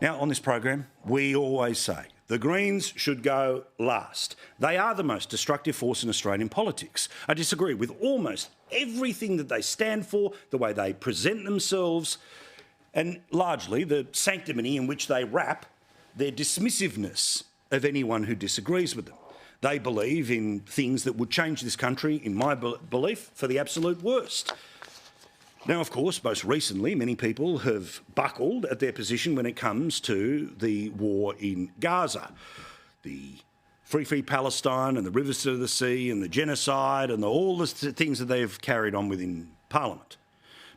Now, on this program, we always say the Greens should go last. They are the most destructive force in Australian politics. I disagree with almost everything that they stand for, the way they present themselves, and largely the sanctimony in which they wrap their dismissiveness of anyone who disagrees with them. They believe in things that would change this country, in my belief, for the absolute worst. Now, of course, most recently, many people have buckled at their position when it comes to the war in Gaza. The Free Palestine and the rivers to the sea and the genocide and all the things that they've carried on within Parliament.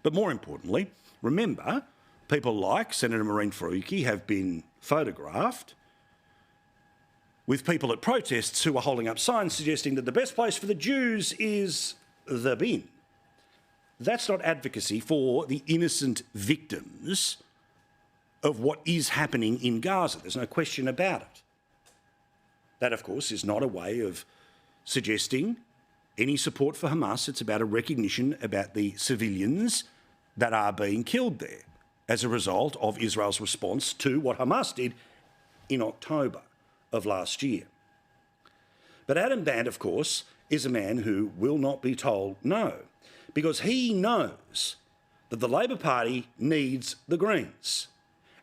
But more importantly, remember, people like Senator Marine Faruqi have been photographed with people at protests who are holding up signs suggesting that the best place for the Jews is the bin. That's not advocacy for the innocent victims of what is happening in Gaza. There's no question about it. That, of course, is not a way of suggesting any support for Hamas. It's about a recognition about the civilians that are being killed there as a result of Israel's response to what Hamas did in October of last year. But Adam Bandt, of course, is a man who will not be told no, because he knows that the Labor Party needs the Greens,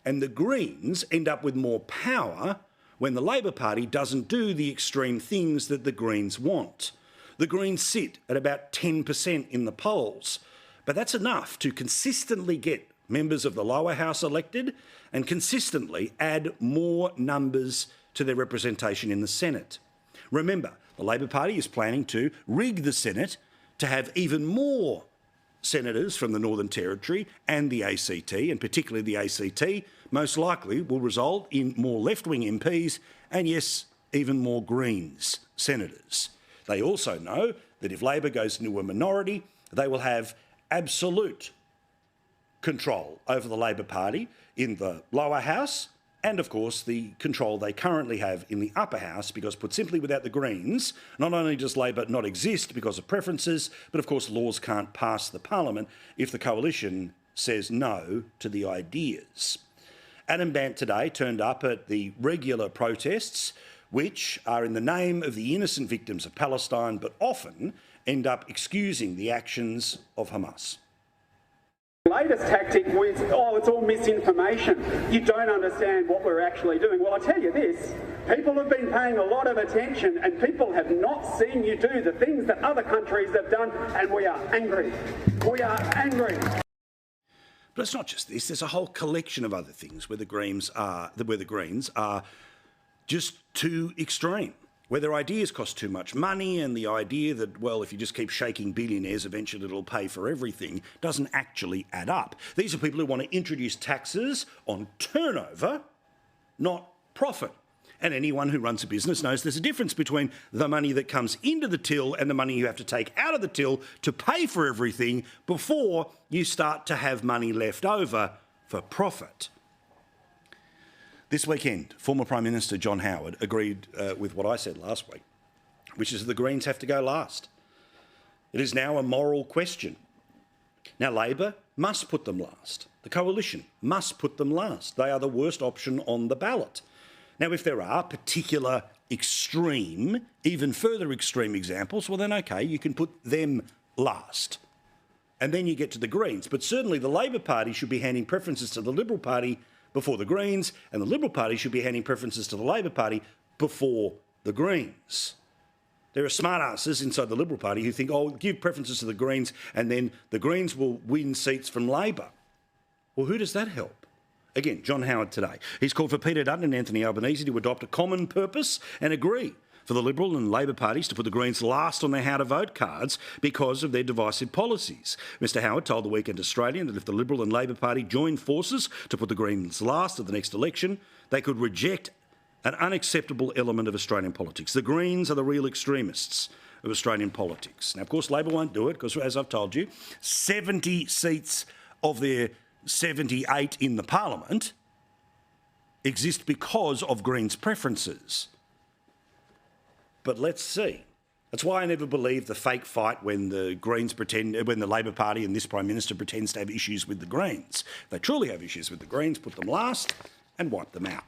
and the Greens end up with more power when the Labor Party doesn't do the extreme things that the Greens want. The Greens sit at about 10% in the polls, but that's enough to consistently get members of the lower house elected and consistently add more numbers to their representation in the Senate. Remember, the Labor Party is planning to rig the Senate to have even more senators from the Northern Territory and the ACT, and particularly the ACT, most likely will result in more left-wing MPs and, yes, even more Greens senators. They also know that if Labor goes into a minority, they will have absolute control over the Labor Party in the lower house and, of course, the control they currently have in the upper house, because, put simply, without the Greens, not only does Labor not exist because of preferences, but, of course, laws can't pass the Parliament if the coalition says no to the ideas. Adam Bandt today turned up at the regular protests, which are in the name of the innocent victims of Palestine, but often end up excusing the actions of Hamas. Latest tactic was, it's all misinformation. You don't understand what we're actually doing. Well, I tell you this, people have been paying a lot of attention and people have not seen you do the things that other countries have done, and we are angry. We are angry. But it's not just this. There's a whole collection of other things where the Greens are just too extreme, where their ideas cost too much money, and the idea that, well, if you just keep shaking billionaires, eventually it'll pay for everything, doesn't actually add up. These are people who want to introduce taxes on turnover, not profit. And anyone who runs a business knows there's a difference between the money that comes into the till and the money you have to take out of the till to pay for everything before you start to have money left over for profit. This weekend, former Prime Minister John Howard agreed with what I said last week, which is the Greens have to go last. It is now a moral question. Now, Labor must put them last. The coalition must put them last. They are the worst option on the ballot. Now, if there are particular extreme, even further extreme examples, well then, OK, you can put them last. And then you get to the Greens. But certainly the Labor Party should be handing preferences to the Liberal Party before the Greens, and the Liberal Party should be handing preferences to the Labor Party before the Greens. There are smartasses inside the Liberal Party who think, give preferences to the Greens and then the Greens will win seats from Labor. Well, who does that help? Again, John Howard today. He's called for Peter Dutton and Anthony Albanese to adopt a common purpose and agree for the Liberal and Labor parties to put the Greens last on their how-to-vote cards because of their divisive policies. Mr Howard told the Weekend Australian that if the Liberal and Labor Party joined forces to put the Greens last at the next election, they could reject an unacceptable element of Australian politics. The Greens are the real extremists of Australian politics. Now, of course, Labor won't do it because, as I've told you, 70 seats of their 78 in the Parliament exist because of Greens' preferences. But let's see. That's why I never believe the fake fight when the Labor Party and this Prime Minister pretends to have issues with the Greens. If they truly have issues with the Greens, put them last and wipe them out.